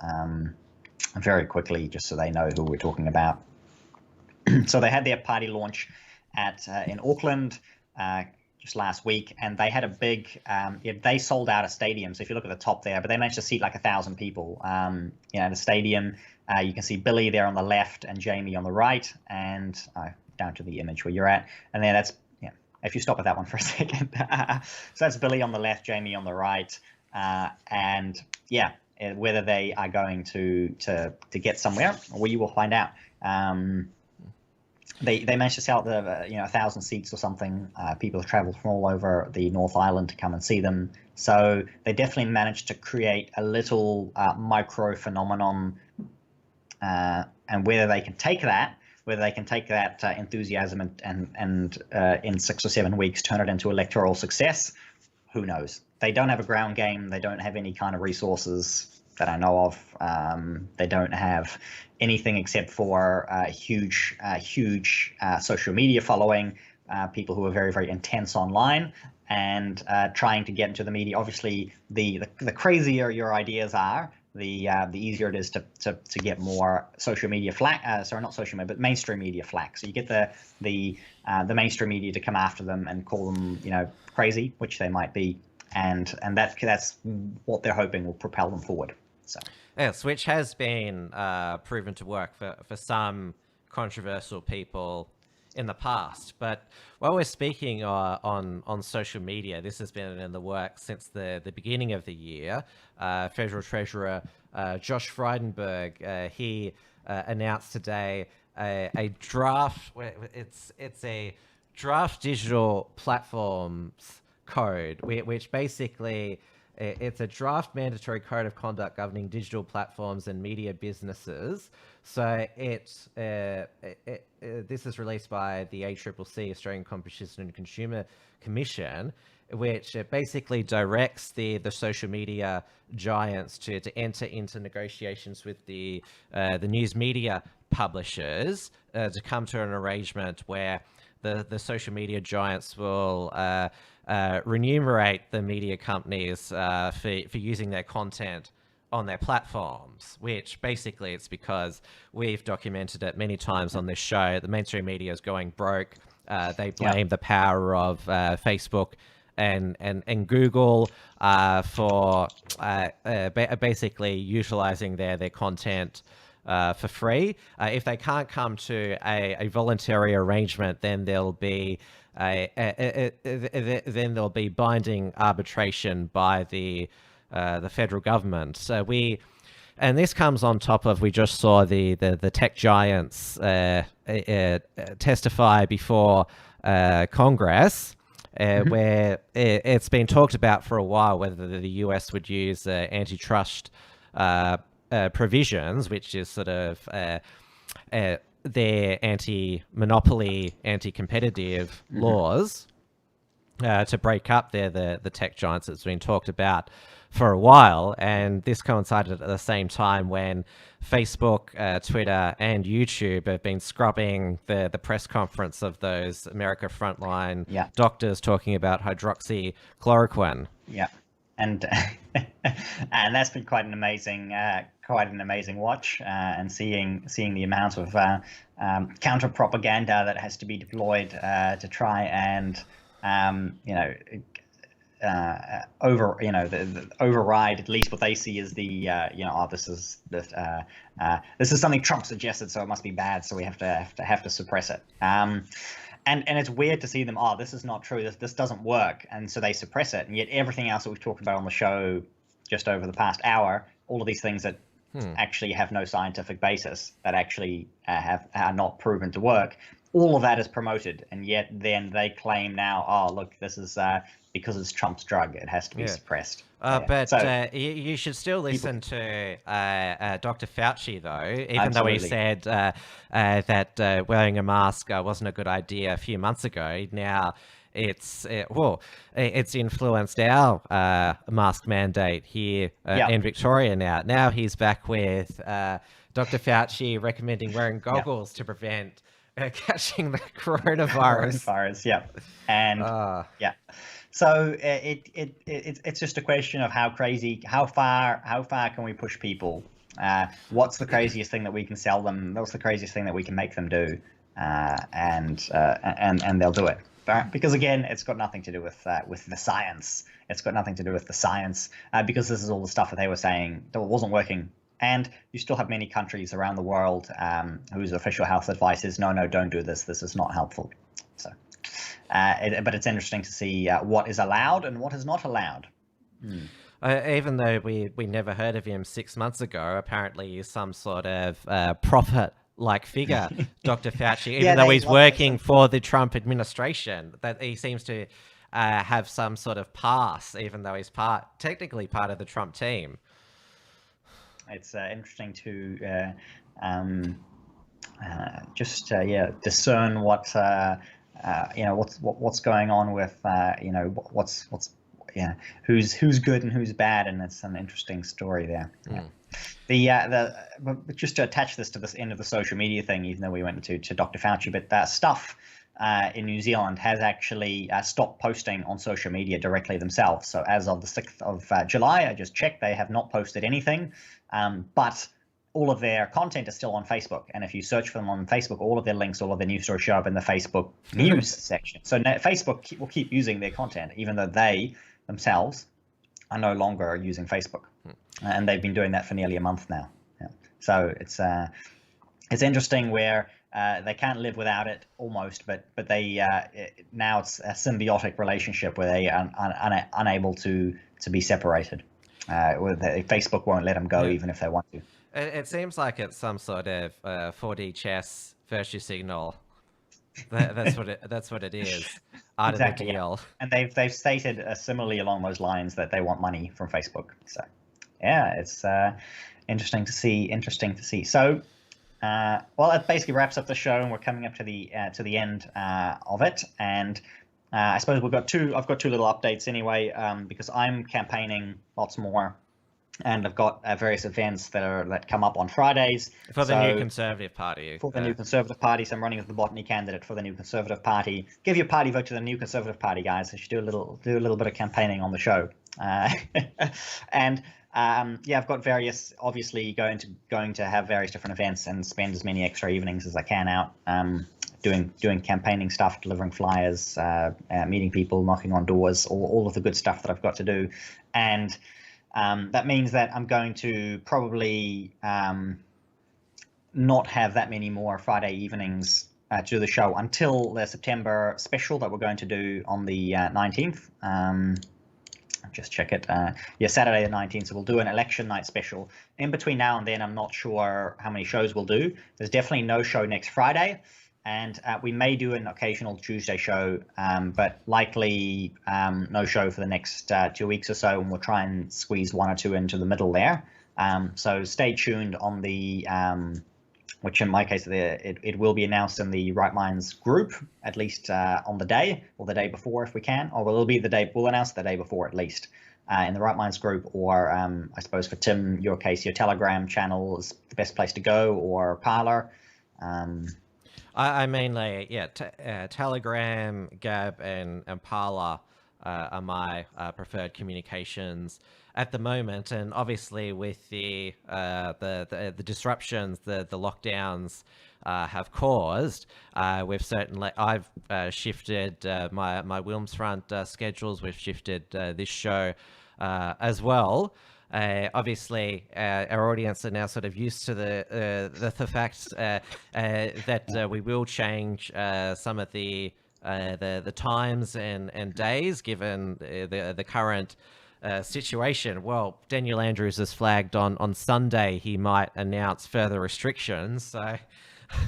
very quickly, just so they know who we're talking about. So they had their party launch in Auckland just last week, and they had a big they sold out a stadium. So if you look at the top there, but they managed to seat like 1,000 people the stadium. You can see Billy there on the left and Jamie on the right, and down to the image where you're at, and then that's if you stop at that one for a second. So that's Billy on the left, Jamie on the right, and whether they are going to get somewhere, we will find out. They managed to sell the 1,000 seats or something. People have travelled from all over the North Island to come and see them. So they definitely managed to create a little micro phenomenon, and whether they can take that enthusiasm and in 6 or 7 weeks turn it into electoral success, who knows? They don't have a ground game. They don't have any kind of resources that I know of. They don't have anything except for huge social media following, people who are very, very intense online, and trying to get into the media. Obviously, the crazier your ideas are, the easier it is to get more social media flack. Sorry, not social media, but mainstream media flack. So you get the mainstream media to come after them and call them, crazy, which they might be, and that's what they're hoping will propel them forward. So yes, which has been proven to work for some controversial people in the past. But while we're speaking on social media, this has been in the works since the beginning of the year. Federal Treasurer Josh Frydenberg, he announced today a draft. It's a draft digital platforms code, which basically it's a draft mandatory code of conduct governing digital platforms and media businesses. So this is released by the ACCC, Australian Competition and Consumer Commission, which basically directs the social media giants to enter into negotiations with the news media publishers to come to an arrangement where the social media giants will remunerate the media companies for using their content on their platforms, which basically it's because we've documented it many times on this show. The mainstream media is going broke. They blame the power of Facebook and Google for basically utilizing their content for free. If they can't come to a voluntary arrangement, then there'll be binding arbitration by the federal government. So and this comes on top of, we just saw the tech giants testify before Congress, where it's been talked about for a while whether the US would use antitrust provisions, which is sort of their anti-monopoly, anti-competitive laws, to break up the tech giants that's been talked about for a while. And this coincided at the same time when Facebook, Twitter, and YouTube have been scrubbing the press conference of those America Frontline doctors talking about hydroxychloroquine. Yeah. And and that's been quite an amazing watch, and seeing the amount of counter propaganda that has to be deployed to try and override at least what they see as this is something Trump suggested, so it must be bad, so we have to suppress it. And it's weird to see them, this is not true, this doesn't work, and so they suppress it. And yet everything else that we've talked about on the show just over the past hour, all of these things that actually have no scientific basis, that actually are not proven to work, all of that is promoted. And yet then they claim now, look, this is because it's Trump's drug, it has to be suppressed. But you should still listen to Dr. Fauci, though, even though he said that wearing a mask wasn't a good idea a few months ago. Now it's influenced our mask mandate here in Victoria now. Now he's back with Dr. Fauci recommending wearing goggles to prevent catching the coronavirus. And so it's just a question of how far can we push people? What's the craziest thing that we can sell them? What's the craziest thing that we can make them do? And they'll do it. Because again, it's got nothing to do with the science. It's got nothing to do with the science, because this is all the stuff that they were saying that wasn't working. And you still have many countries around the world whose official health advice is no, don't do this. This is not helpful. So, but it's interesting to see what is allowed and what is not allowed. Even though we never heard of him 6 months ago, apparently he's some sort of prophet-like figure, Dr. Fauci, even though he's working for the Trump administration. That he seems to have some sort of pass, even though he's technically part of the Trump team. It's interesting to discern what's going on with who's good and who's bad, and it's an interesting story there. But just to attach this to this end of the social media thing, even though we went to Dr. Fauci, but Stuff in New Zealand has actually stopped posting on social media directly themselves. So as of the 6th of July, I just checked, they have not posted anything, but all of their content is still on Facebook. And if you search for them on Facebook, all of their links, all of their news stories show up in the Facebook news section. So Facebook will keep using their content, even though they themselves are no longer using Facebook. And they've been doing that for nearly a month now. Yeah. So it's interesting where they can't live without it almost, but they now it's a symbiotic relationship where they are unable to be separated. Facebook won't let them go even if they want to. It seems like it's some sort of 4D chess virtue signal. That's what it is. Out Exactly, of the deal. And they've stated similarly along those lines that they want money from Facebook. So yeah, it's interesting to see. So that basically wraps up the show, and we're coming up to the end of it. And I suppose I've got two little updates anyway, because I'm campaigning lots more. And I've got various events that come up on Fridays. For the new Conservative Party. For the new Conservative Party. So I'm running as the botany candidate for the new Conservative Party. Give your party vote to the new Conservative Party, guys. I should do a little bit of campaigning on the show. And I've got various, obviously going to have various different events and spend as many extra evenings as I can out doing campaigning stuff, delivering flyers, meeting people, knocking on doors, all of the good stuff that I've got to do. And that means that I'm going to probably not have that many more Friday evenings to do the show until the September special that we're going to do on the 19th. Just check it. Saturday the 19th. So we'll do an election night special. In between now and then, I'm not sure how many shows we'll do. There's definitely no show next Friday. And we may do an occasional Tuesday show, but likely no show for the next 2 weeks or so, and we'll try and squeeze one or two into the middle there. So stay tuned on the, which in my case, it will be announced in the Right Minds group, at least on the day, or the day before if we can, or it'll be the day, we'll announce the day before at least, in the Right Minds group, or I suppose for Tim, your case, your Telegram channel is the best place to go, or Parler. I mainly, Telegram, Gab, and Parler are my preferred communications at the moment. And obviously, with the disruptions the lockdowns have caused, I've shifted my Wilms front schedules. We've shifted this show as well. Obviously, our audience are now sort of used to the fact that we will change some of the times and days given the current situation. Well, Daniel Andrews has flagged on Sunday he might announce further restrictions. So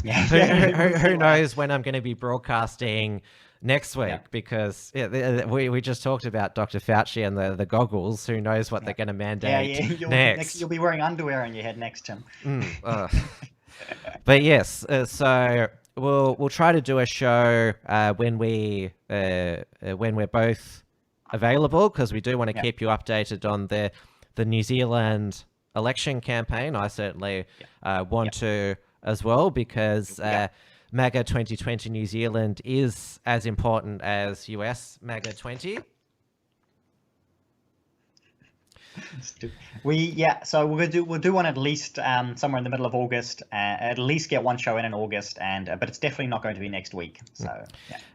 who knows when I'm going to be broadcasting next week, because we just talked about Dr. Fauci and the goggles. Who knows what they're going to mandate next? You'll be wearing underwear on your head next to him. But yes, so we'll try to do a show when we're both available, because we do want to keep you updated on the New Zealand election campaign. I certainly want to as well, because MAGA 2020 New Zealand is as important as US MAGA 20. So we'll do one at least somewhere in the middle of August. At least get one show in August, but it's definitely not going to be next week. So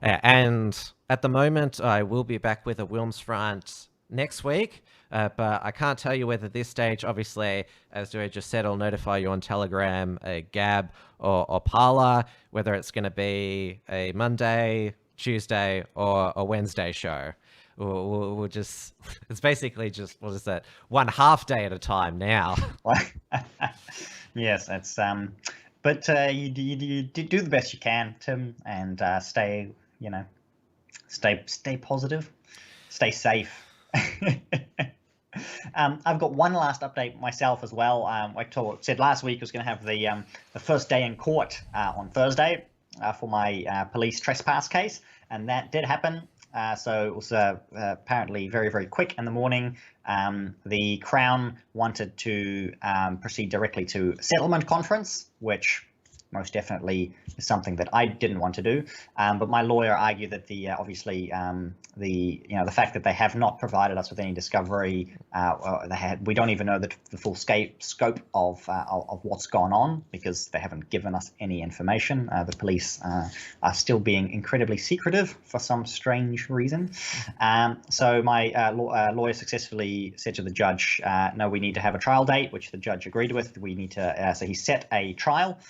and at the moment, I will be back with a Wilms front next week. But I can't tell you whether this stage, obviously, as Dieuwe just said, I'll notify you on Telegram, Gab, or Parler, whether it's going to be a Monday, Tuesday, or a Wednesday show. We'll just, it's basically just, what is that, one half day at a time now. Yes, it's, but you do the best you can, Tim, and stay Stay positive. Stay safe. I've got one last update myself as well. I said last week I was going to have the first day in court on Thursday for my police trespass case, and that did happen. So it was apparently very, very quick in the morning. The Crown wanted to proceed directly to settlement conference, which most definitely is something that I didn't want to do. But my lawyer argued that obviously the fact that they have not provided us with any discovery, we don't even know the full scope of what's gone on because they haven't given us any information. The police are still being incredibly secretive for some strange reason. So my lawyer successfully said to the judge, no, we need to have a trial date, which the judge agreed with. We need to, so he set a trial.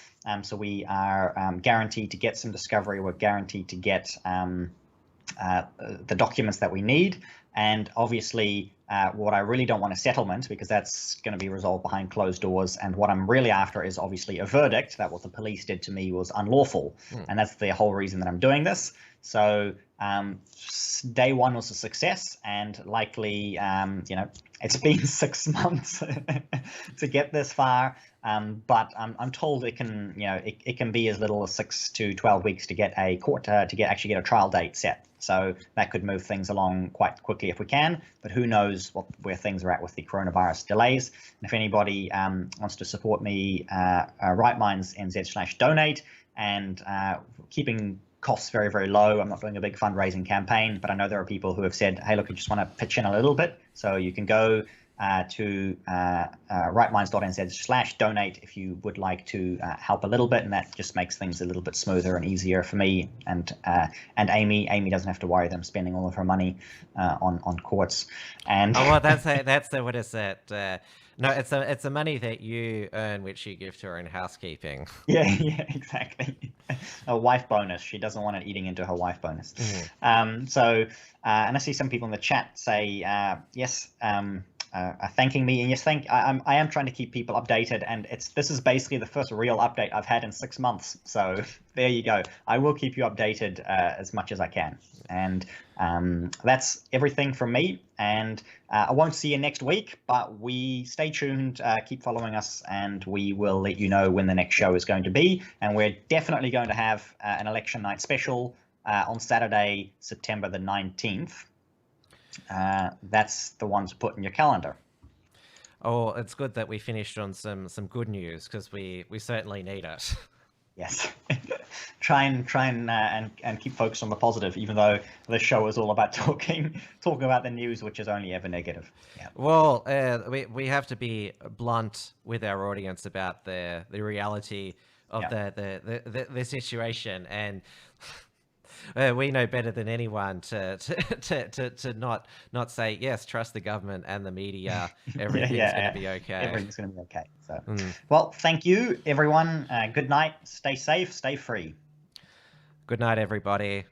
So we are guaranteed to get some discovery. We're guaranteed to get the documents that we need. And obviously, what I really don't want a settlement because that's going to be resolved behind closed doors. And what I'm really after is obviously a verdict that what the police did to me was unlawful. And that's the whole reason that I'm doing this. So day one was a success, and likely, it's been 6 months to get this far. But I'm told it can, it can be as little as 6 to 12 weeks to get a court actually get a trial date set. So that could move things along quite quickly if we can. But who knows where things are at with the coronavirus delays. And if anybody wants to support me, rightminds.nz/donate, and keeping costs very, very low. I'm not doing a big fundraising campaign, but I know there are people who have said, hey, look, I just want to pitch in a little bit. So you can go to rightminds.nz/donate if you would like to help a little bit, and that just makes things a little bit smoother and easier for me and Amy. Amy doesn't have to worry them spending all of her money on courts. And well, that's what is it? No, it's the money that you earn, which you give to her in housekeeping. Yeah, exactly. A wife bonus. She doesn't want it eating into her wife bonus. And I see some people in the chat say yes. Thanking me, and yes, I am trying to keep people updated, and this is basically the first real update I've had in 6 months. So there you go. I will keep you updated as much as I can, and that's everything from me. And I won't see you next week, but we stay tuned, keep following us, and we will let you know when the next show is going to be. And we're definitely going to have an election night special on Saturday, September the 19th. That's the one to put in your calendar. Oh, it's good that we finished on some good news, because we certainly need it. Yes. try and keep focused on the positive, even though the show is all about talking about the news, which is only ever negative. Yeah. Well, we have to be blunt with our audience about the reality of the situation, and we know better than anyone to not say, yes, trust the government and the media. Everything's going to be okay. Everything's going to be okay. So, well, thank you, everyone. Good night. Stay safe. Stay free. Good night, everybody.